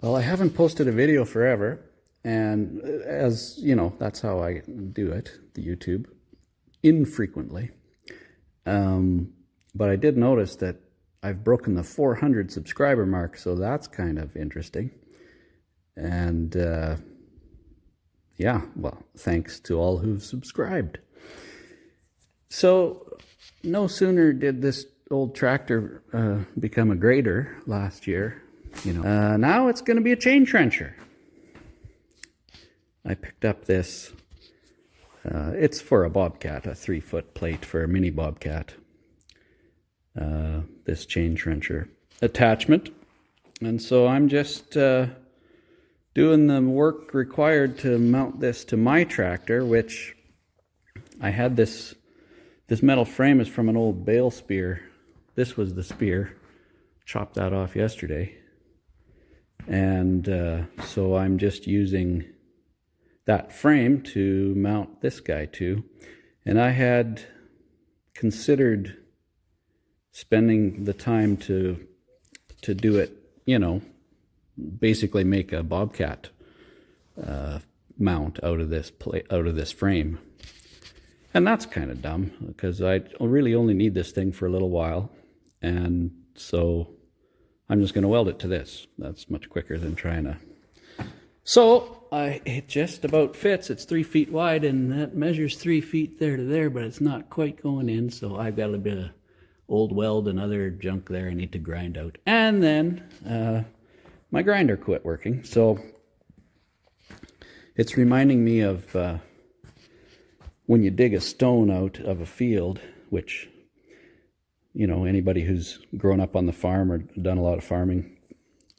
Well, I haven't posted a video forever, and as you know, that's how I do it, the YouTube, infrequently. But I did notice that I've broken the 400 subscriber mark, so that's kind of interesting. And yeah, well, thanks to all who've subscribed. So no sooner did this old tractor become a grader last year, now it's going to be a chain trencher. I picked up this, it's for a bobcat, a 3-foot plate for a mini bobcat, this chain trencher attachment. And so I'm just doing the work required to mount this to my tractor, which I had this metal frame is from an old bale spear. This was the spear. Chopped that off yesterday. And so I'm just using that frame to mount this guy to. And I had considered spending the time to do it, basically make a bobcat mount out of this frame. And that's kind of dumb, because I really only need this thing for a little while. And so I'm just going to weld it to this. That's much quicker than trying to... So it just about fits. It's 3 feet wide, and that measures 3 feet there to there, but it's not quite going in. So I've got a bit of old weld and other junk there I need to grind out. And then my grinder quit working. So it's reminding me of when you dig a stone out of a field, which, anybody who's grown up on the farm or done a lot of farming,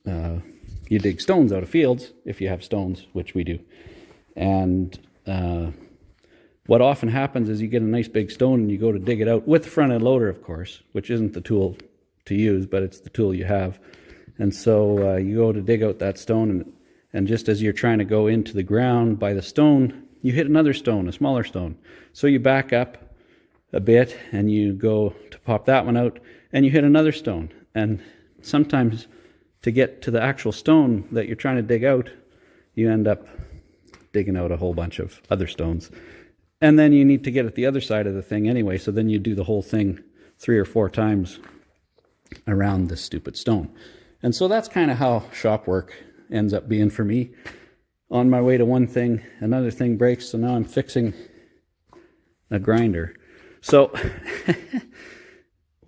you dig stones out of fields if you have stones, which we do. And what often happens is you get a nice big stone and you go to dig it out with the front end loader, of course, which isn't the tool to use, but it's the tool you have. And so you go to dig out that stone, and just as you're trying to go into the ground by the stone, you hit another stone, a smaller stone. So you back up a bit and you go to pop that one out, and you hit another stone. And sometimes to get to the actual stone that you're trying to dig out, you end up digging out a whole bunch of other stones. And then you need to get at the other side of the thing anyway, so then you do the whole thing 3 or 4 times around this stupid stone. And so that's kind of how shop work ends up being for me. On my way to one thing, another thing breaks, so now I'm fixing a grinder. So,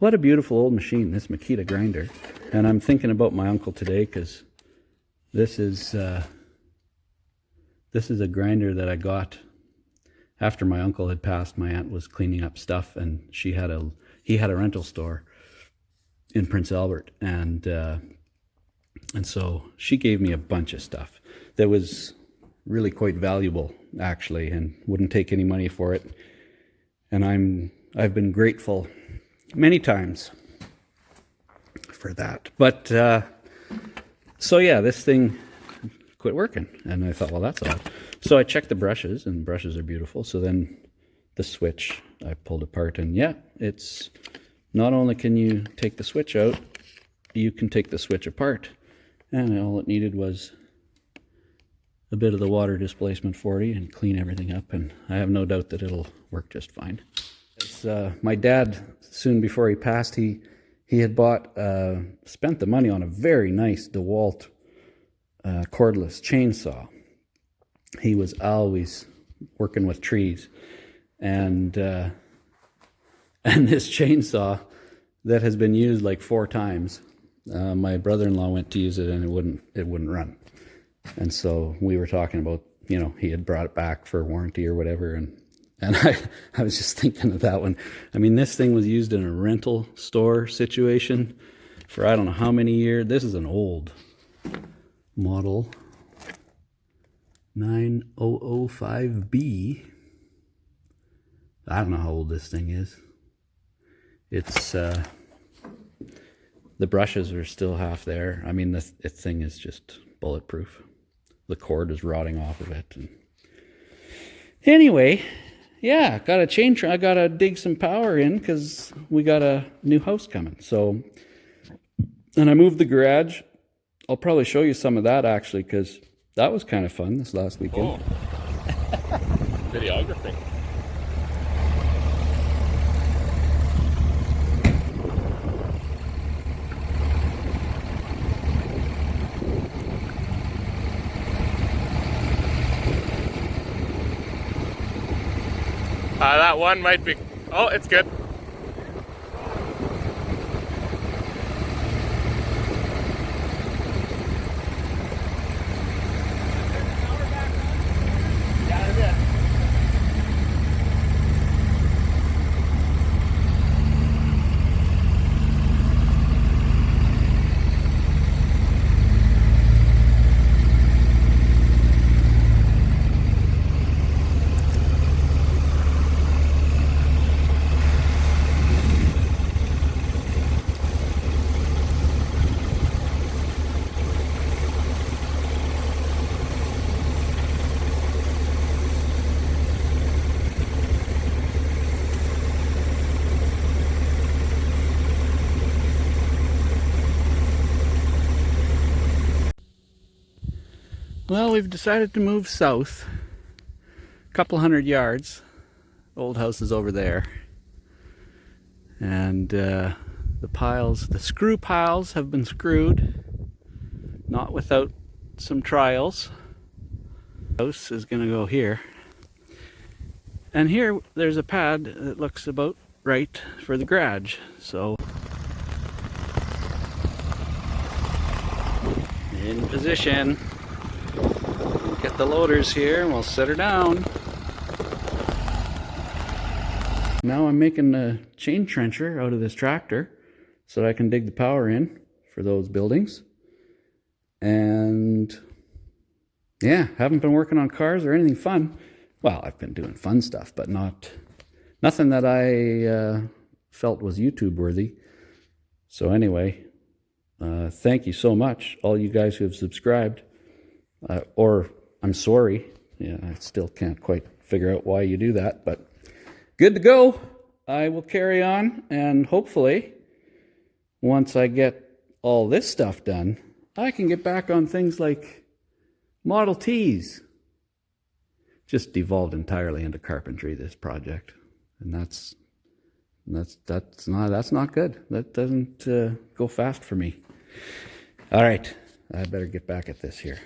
what a beautiful old machine, this Makita grinder. And I'm thinking about my uncle today, because this is a grinder that I got after my uncle had passed. My aunt was cleaning up stuff, and he had a rental store in Prince Albert, and so she gave me a bunch of stuff that was really quite valuable, actually, and wouldn't take any money for it. And I've been grateful many times for that. But so yeah, this thing quit working, and I thought, well, that's odd. So I checked the brushes, and brushes are beautiful. So then the switch I pulled apart, and yeah, it's not only can you take the switch out, you can take the switch apart. And all it needed was a bit of the water displacement 40 and clean everything up, and I have no doubt that it'll work just fine. My dad, soon before he passed, he had spent the money on a very nice DeWalt cordless chainsaw. He was always working with trees, and this chainsaw that has been used like 4 times. My brother-in-law went to use it, and it wouldn't run. And so we were talking about, he had brought it back for warranty or whatever, and I was just thinking of that one. I mean, this thing was used in a rental store situation for I don't know how many years. This is an old model, 9005B. I don't know how old this thing is. It's the brushes are still half there. I mean, this thing is just bulletproof. The cord is rotting off of it. And anyway, yeah, I gotta dig some power in, because we got a new house coming. So, and I moved the garage I'll probably show you some of that actually, because that was kind of fun this last weekend. Oh. Videography. That one might be, oh, it's good. Well, we've decided to move south a couple hundred yards. Old house is over there. And the screw piles have been screwed, not without some trials. House is going to go here. And here there's a pad that looks about right for the garage. So in position. Get the loaders here and we'll set her down. Now I'm making a chain trencher out of this tractor so that I can dig the power in for those buildings. And yeah, haven't been working on cars or anything fun. Well, I've been doing fun stuff, but nothing that I felt was YouTube worthy. So anyway, thank you so much, all you guys who have subscribed. Or I'm sorry. Yeah, I still can't quite figure out why you do that, but good to go. I will carry on, and hopefully, once I get all this stuff done, I can get back on things like Model Ts. Just devolved entirely into carpentry, this project, and that's not good. That doesn't go fast for me. All right, I better get back at this here.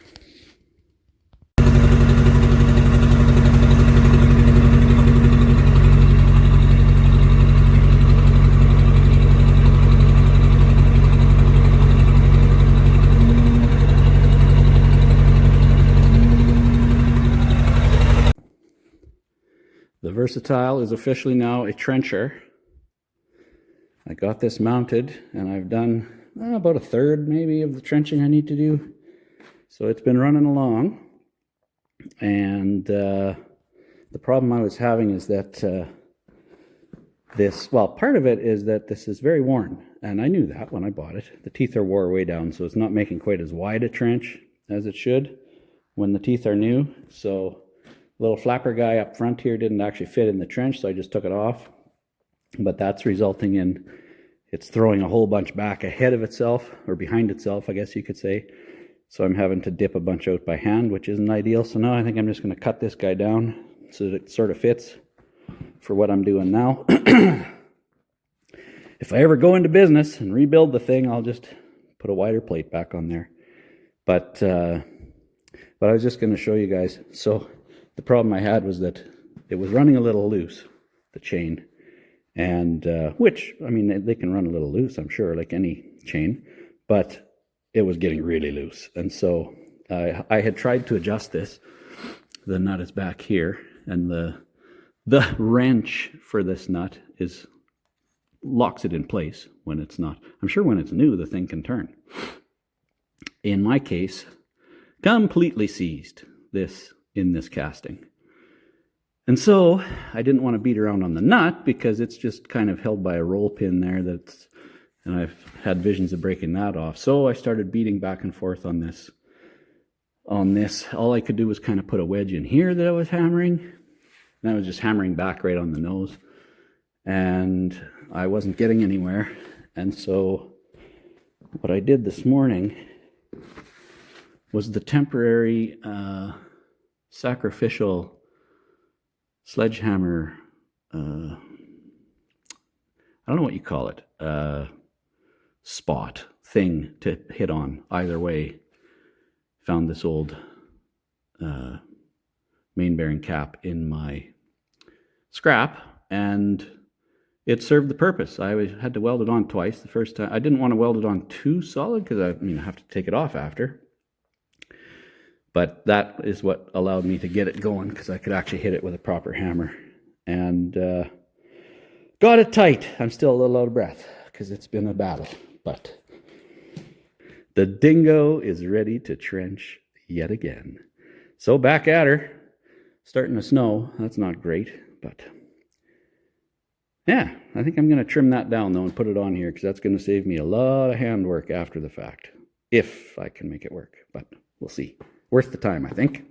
The Versatile is officially now a trencher. I got this mounted and I've done about a third maybe of the trenching I need to do. So it's been running along. And the problem I was having is that part of it is that this is very worn. And I knew that when I bought it. The teeth are wore way down, so it's not making quite as wide a trench as it should when the teeth are new. So little flapper guy up front here didn't actually fit in the trench, so I just took it off. But that's resulting in it's throwing a whole bunch back ahead of itself, or behind itself, I guess you could say. So I'm having to dip a bunch out by hand, which isn't ideal. So now I think I'm just going to cut this guy down so that it sort of fits for what I'm doing now. If I ever go into business and rebuild the thing, I'll just put a wider plate back on there. But I was just going to show you guys. So the problem I had was that it was running a little loose, the chain. And which, I mean, they can run a little loose, I'm sure, like any chain. But it was getting really loose. And so I had tried to adjust this. The nut is back here. And the wrench for this nut locks it in place when it's not. I'm sure when it's new, the thing can turn. In my case, completely seized in this casting. And so I didn't want to beat around on the nut because it's just kind of held by a roll pin there and I've had visions of breaking that off. So I started beating back and forth on this. All I could do was kind of put a wedge in here that I was hammering. And I was just hammering back right on the nose. And I wasn't getting anywhere. And so what I did this morning was the temporary sacrificial sledgehammer, I don't know what you call it, spot thing to hit on either way. Found this old main bearing cap in my scrap, and it served the purpose. I had to weld it on twice. The first time, I didn't want to weld it on too solid because I have to take it off after. But that is what allowed me to get it going, because I could actually hit it with a proper hammer. And got it tight. I'm still a little out of breath because it's been a battle. But the dingo is ready to trench yet again. So back at her. Starting to snow. That's not great, but yeah, I think I'm going to trim that down though and put it on here, because that's going to save me a lot of handwork after the fact, if I can make it work. But we'll see. Worth the time, I think.